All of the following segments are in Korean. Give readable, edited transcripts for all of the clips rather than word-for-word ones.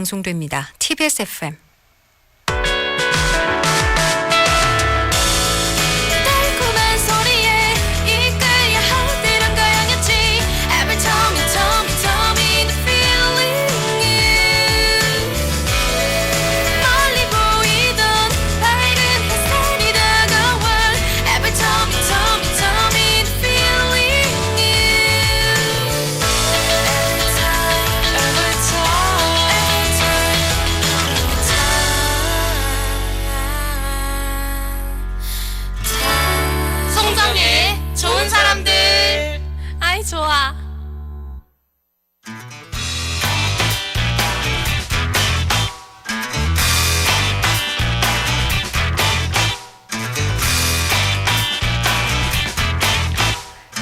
방송됩니다. TBS FM. 좋은 사람들. 아이 좋아.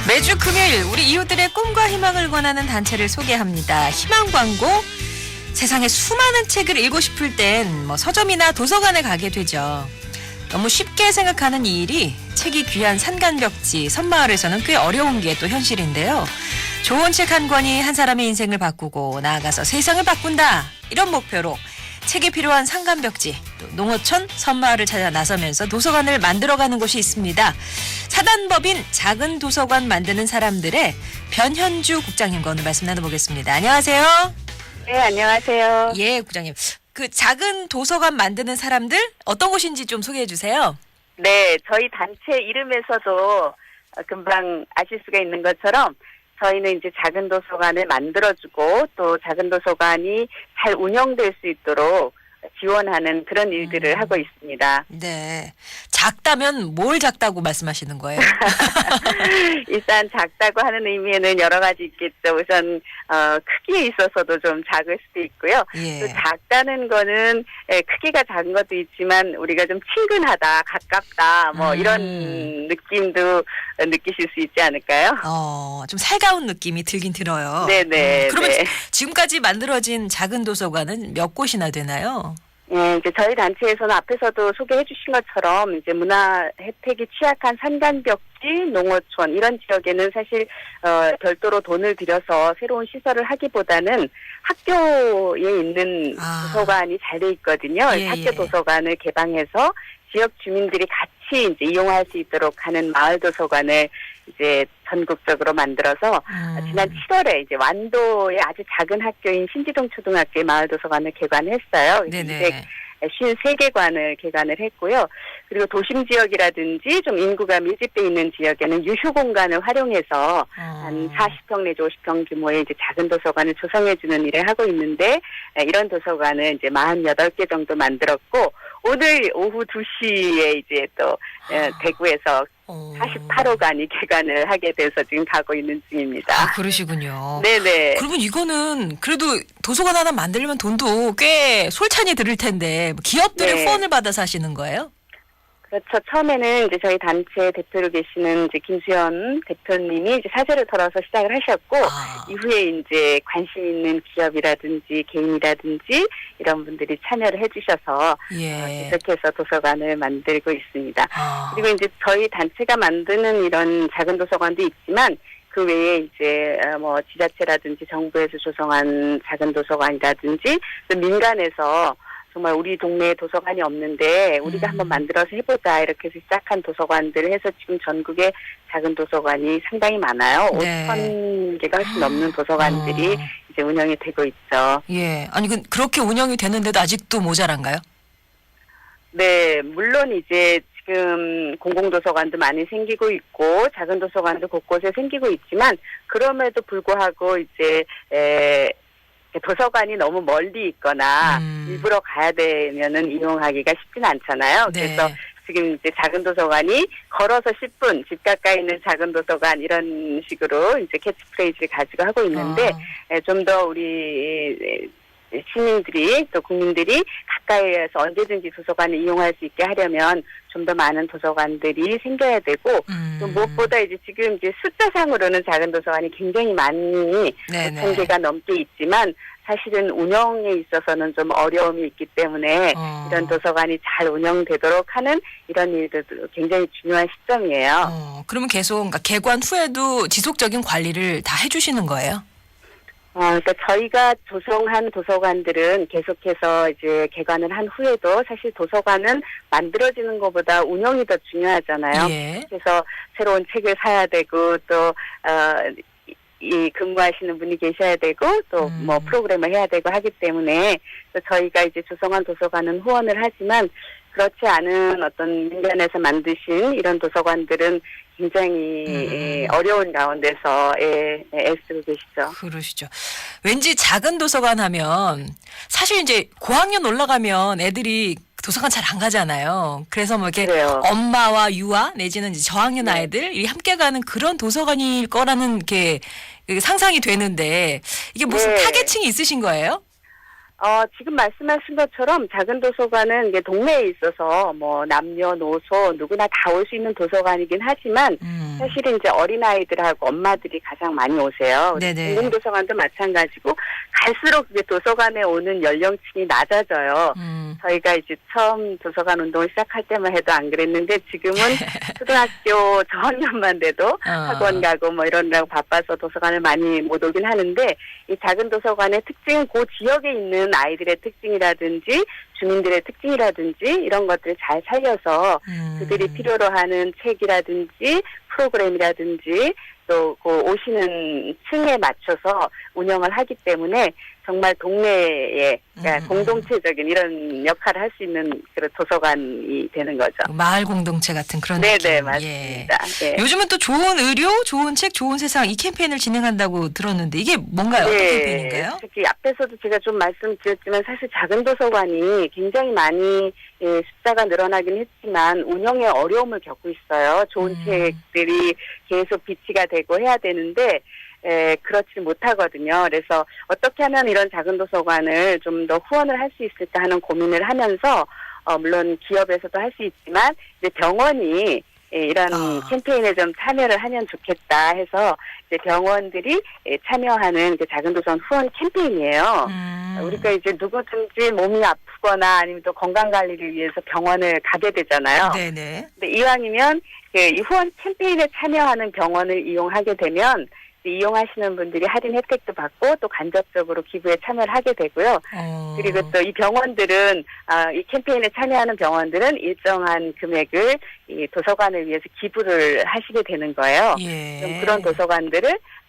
매주 금요일 우리 이웃들의 꿈과 희망을 권하는 단체를 소개합니다. 희망광고. 세상에 수많은 책을 읽고 싶을 땐 서점이나 도서관에 가게 되죠. 너무 쉽게 생각하는 이 일이 책이 귀한 산간벽지, 섬마을에서는 꽤 어려운 게 또 현실인데요. 좋은 책 한 권이 한 사람의 인생을 바꾸고 나아가서 세상을 바꾼다. 이런 목표로 책이 필요한 산간벽지, 또 농어촌, 섬마을을 찾아 나서면서 도서관을 만들어가는 곳이 있습니다. 사단법인 작은 도서관 만드는 사람들의 변현주 국장님과 오늘 말씀 나눠보겠습니다. 안녕하세요. 네, 안녕하세요. 예, 국장님. 그 작은 도서관 만드는 사람들 어떤 곳인지 좀 소개해 주세요. 네, 저희 단체 이름에서도 금방 아실 수가 있는 것처럼 저희는 이제 작은 도서관을 만들어주고 또 작은 도서관이 잘 운영될 수 있도록 지원하는 그런 일들을 하고 있습니다. 네. 작다면 뭘 작다고 말씀하시는 거예요? 일단 작다고 하는 의미에는 여러 가지 있겠죠. 우선 크기에 있어서도 좀 작을 수도 있고요. 예. 또 작다는 거는 크기가 작은 것도 있지만 우리가 좀 친근하다, 가깝다 이런 느낌도 느끼실 수 있지 않을까요? 좀 살가운 느낌이 들긴 들어요. 네네. 그러면 네. 지금까지 만들어진 작은 도서관은 몇 곳이나 되나요? 네, 이제 저희 단체에서는 앞에서도 소개해 주신 것처럼 이제 문화 혜택이 취약한 산간벽지, 농어촌 이런 지역에는 사실 별도로 돈을 들여서 새로운 시설을 하기보다는 학교에 있는 도서관이 잘 돼 있거든요. 예, 학교 예. 도서관을 개방해서 지역 주민들이 같이 이제 이용할 수 있도록 하는 마을 도서관을 이제 전국적으로 만들어서 지난 7월에 이제 완도의 아주 작은 학교인 신지동 초등학교의 마을 도서관을 개관했어요. 네네. 53개관을 개관을 했고요. 그리고 도심 지역이라든지 좀 인구가 밀집돼 있는 지역에는 유휴 공간을 활용해서 한 40평 내지 50평 규모의 이제 작은 도서관을 조성해주는 일을 하고 있는데 이런 도서관을 이제 48개 정도 만들었고 오늘 오후 2시에 이제 또 대구에서 48호관이 개관을 하게 돼서 지금 가고 있는 중입니다. 그러시군요. 네네. 그러면 이거는 그래도 도서관 하나 만들려면 돈도 꽤 솔찬히 들을 텐데 기업들의 네. 후원을 받아서 하시는 거예요? 그렇죠. 처음에는 이제 저희 단체 대표로 계시는 이제 김수현 대표님이 이제 사재를 털어서 시작을 하셨고, 이후에 이제 관심 있는 기업이라든지 개인이라든지 이런 분들이 참여를 해주셔서 계속해서 도서관을 만들고 있습니다. 그리고 이제 저희 단체가 만드는 이런 작은 도서관도 있지만 그 외에 이제 지자체라든지 정부에서 조성한 작은 도서관이라든지 또 민간에서 정말 우리 동네에 도서관이 없는데 우리가 한번 만들어서 해보자 이렇게 해서 시작한 도서관들을 해서 지금 전국에 작은 도서관이 상당히 많아요. 네. 5,000개가 훨씬 넘는 도서관들이 이제 운영이 되고 있죠. 예. 아니 그렇게 운영이 되는데도 아직도 모자란가요? 네, 물론 이제 지금 공공도서관도 많이 생기고 있고 작은 도서관도 곳곳에 생기고 있지만 그럼에도 불구하고 이제 도서관이 너무 멀리 있거나 일부러 가야 되면은 이용하기가 쉽진 않잖아요. 네. 그래서 지금 이제 작은 도서관이 걸어서 10분 집 가까이 있는 작은 도서관 이런 식으로 이제 캐치프레이즈를 가지고 하고 있는데 좀 더 우리 시민들이 또 국민들이 가까이에서 언제든지 도서관을 이용할 수 있게 하려면 좀 더 많은 도서관들이 생겨야 되고 또 무엇보다 이제 지금 이제 숫자상으로는 작은 도서관이 굉장히 많이 5,000개가 넘게 있지만 사실은 운영에 있어서는 좀 어려움이 있기 때문에 이런 도서관이 잘 운영되도록 하는 이런 일들도 굉장히 중요한 시점이에요. 그러면 계속 개관 후에도 지속적인 관리를 다 해주시는 거예요? 그러니까 저희가 조성한 도서관들은 계속해서 이제 개관을 한 후에도 사실 도서관은 만들어지는 것보다 운영이 더 중요하잖아요. 예. 그래서 새로운 책을 사야 되고 또 이 근무하시는 분이 계셔야 되고 또 뭐 프로그램을 해야 되고 하기 때문에 또 저희가 이제 조성한 도서관은 후원을 하지만 그렇지 않은 어떤 민간에서 만드신 이런 도서관들은 굉장히 어려운 가운데서 애쓰고 계시죠. 그러시죠. 왠지 작은 도서관 하면 사실 이제 고학년 올라가면 애들이 도서관 잘 안 가잖아요. 그래서 뭐 이렇게 그래요. 엄마와 유아 내지는 이제 저학년 네. 아이들이 함께 가는 그런 도서관일 거라는 게 상상이 되는데 이게 무슨 네. 타겟층이 있으신 거예요? 지금 말씀하신 것처럼 작은 도서관은 이게 동네에 있어서 뭐 남녀노소 누구나 다 올 수 있는 도서관이긴 하지만 사실은 이제 어린아이들하고 엄마들이 가장 많이 오세요. 네네. 공공도서관도 마찬가지고 갈수록 그게 도서관에 오는 연령층이 낮아져요. 저희가 이제 처음 도서관 운동을 시작할 때만 해도 안 그랬는데 지금은 초등학교 저학년만 돼도 학원 가고 뭐 이러느라고 바빠서 도서관을 많이 못 오긴 하는데 이 작은 도서관의 특징은 그 지역에 있는 아이들의 특징이라든지 주민들의 특징이라든지 이런 것들을 잘 살려서 그들이 필요로 하는 책이라든지 프로그램이라든지 또 그 오시는 층에 맞춰서 운영을 하기 때문에 정말 동네에 그러니까 공동체적인 이런 역할을 할 수 있는 그런 도서관이 되는 거죠. 마을 공동체 같은 그런 네네 느낌. 맞습니다. 예. 네. 요즘은 또 좋은 의료, 좋은 책, 좋은 세상 이 캠페인을 진행한다고 들었는데 이게 뭔가요? 어떤 캠페인인가요? 특히 앞에서도 제가 좀 말씀드렸지만 사실 작은 도서관이 굉장히 많이 숫자가 늘어나긴 했지만 운영에 어려움을 겪고 있어요. 좋은 책들이 계속 비치가 되고 해야 되는데 그렇지 못하거든요. 그래서 어떻게 하면 이런 작은 도서관을 좀 더 후원을 할 수 있을까 하는 고민을 하면서 물론 기업에서도 할 수 있지만 이제 병원이 이런 캠페인에 좀 참여를 하면 좋겠다 해서 이제 병원들이 참여하는 그 작은 도서관 후원 캠페인이에요. 우리가 이제 누구든지 몸이 아프거나 아니면 또 건강 관리를 위해서 병원을 가게 되잖아요. 네네. 근데 이왕이면 이 후원 캠페인에 참여하는 병원을 이용하게 되면 이용하시는 분들이 할인 혜택도 받고 또 간접적으로 기부에 참여를 하게 되고요. 그리고 또 이 병원들은 이 캠페인에 참여하는 병원들은 일정한 금액을 이 도서관을 위해서 기부를 하시게 되는 거예요. 예. 그럼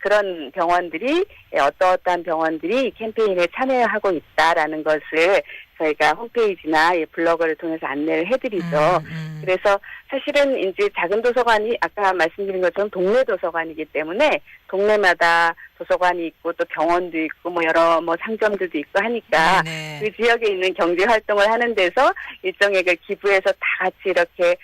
그런 병원들이 어떠한 병원들이 이 캠페인에 참여하고 있다라는 것을 저희가 홈페이지나 블로그를 통해서 안내를 해드리죠. 그래서 사실은 이제 작은 도서관이 아까 말씀드린 것처럼 동네 도서관이기 때문에 동네마다 도서관이 있고 또 병원도 있고 뭐 여러 뭐 상점들도 있고 하니까 네네. 그 지역에 있는 경제 활동을 하는 데서 일정액을 기부해서 다 같이 이렇게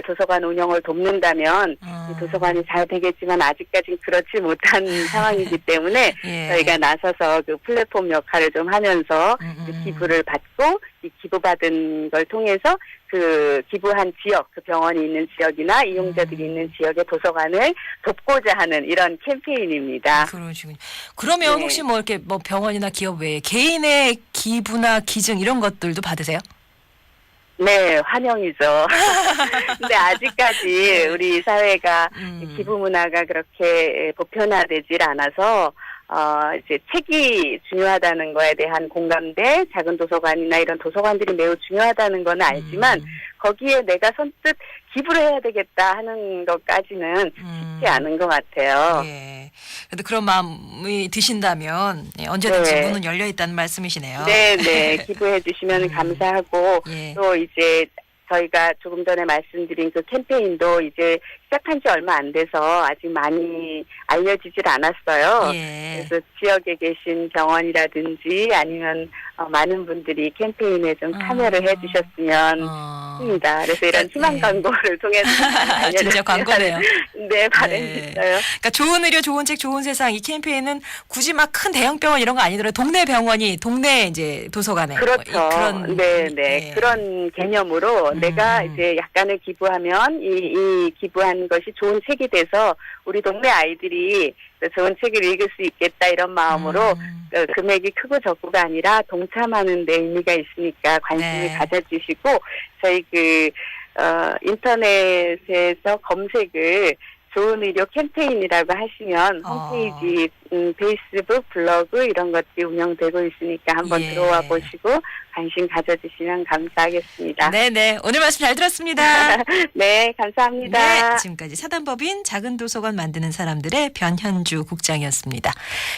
도서관 운영을 돕는다면 이 도서관이 잘 되겠지만 아직까지는 그렇지 못한 상황이기 때문에 예. 저희가 나서서 그 플랫폼 역할을 좀 하면서 그 기부를 받고 이 기부받은 걸 통해서 그 기부한 지역, 그 병원이 있는 지역이나 이용자들이 있는 지역의 도서관을 돕고자 하는 이런 캠페인입니다. 그러시군요. 그러면 네. 혹시 뭐 이렇게 뭐 병원이나 기업 외에 개인의 기부나 기증 이런 것들도 받으세요? 네, 환영이죠. 근데 아직까지 우리 사회가 기부 문화가 그렇게 보편화되질 않아서 이제 책이 중요하다는 거에 대한 공감대, 작은 도서관이나 이런 도서관들이 매우 중요하다는 건 알지만 거기에 내가 선뜻 기부를 해야 되겠다 하는 것까지는 쉽지 않은 것 같아요. 예. 그래도 그런 마음이 드신다면 언제든지 네. 문은 열려 있다는 말씀이시네요. 네. 기부해 주시면 감사하고 예. 또 이제 저희가 조금 전에 말씀드린 그 캠페인도 이제 시작한 지 얼마 안 돼서 아직 많이 알려지질 않았어요. 예. 그래서 지역에 계신 병원이라든지 아니면 많은 분들이 캠페인에 좀 참여를 해주셨으면 합니다. 그래서 이런 희망 광고를 통해서 알려주시면 진짜 광고네요. 네, 바람이 있어요. 그러니까 좋은 의료, 좋은 책, 좋은 세상 이 캠페인은 굳이 막 큰 대형 병원 이런 거 아니더라도 동네 병원이 동네 이제 도서관에 그렇죠. 그런 네. 그런 개념으로 내가 이제 약간을 기부하면 이 기부한 것이 좋은 책이 돼서 우리 동네 아이들이 좋은 책을 읽을 수 있겠다 이런 마음으로 금액이 크고 적고가 아니라 동참하는 데 의미가 있으니까 관심을 가져주시고 저희 인터넷에서 검색을 좋은 의료 캠페인이라고 하시면 홈페이지, 페이스북, 블로그 이런 것들이 운영되고 있으니까 한번 예. 들어와 보시고 관심 가져주시면 감사하겠습니다. 네네. 오늘 말씀 잘 들었습니다. 네, 감사합니다. 네, 지금까지 사단법인 작은 도서관 만드는 사람들의 변현주 국장이었습니다.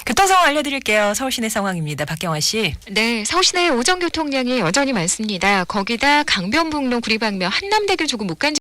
교통 상황 알려드릴게요. 서울시내 상황입니다. 박경화 씨. 네, 서울시내 오전 교통량이 여전히 많습니다. 거기다 강변북로 구리방면 한남대교 조금 못 간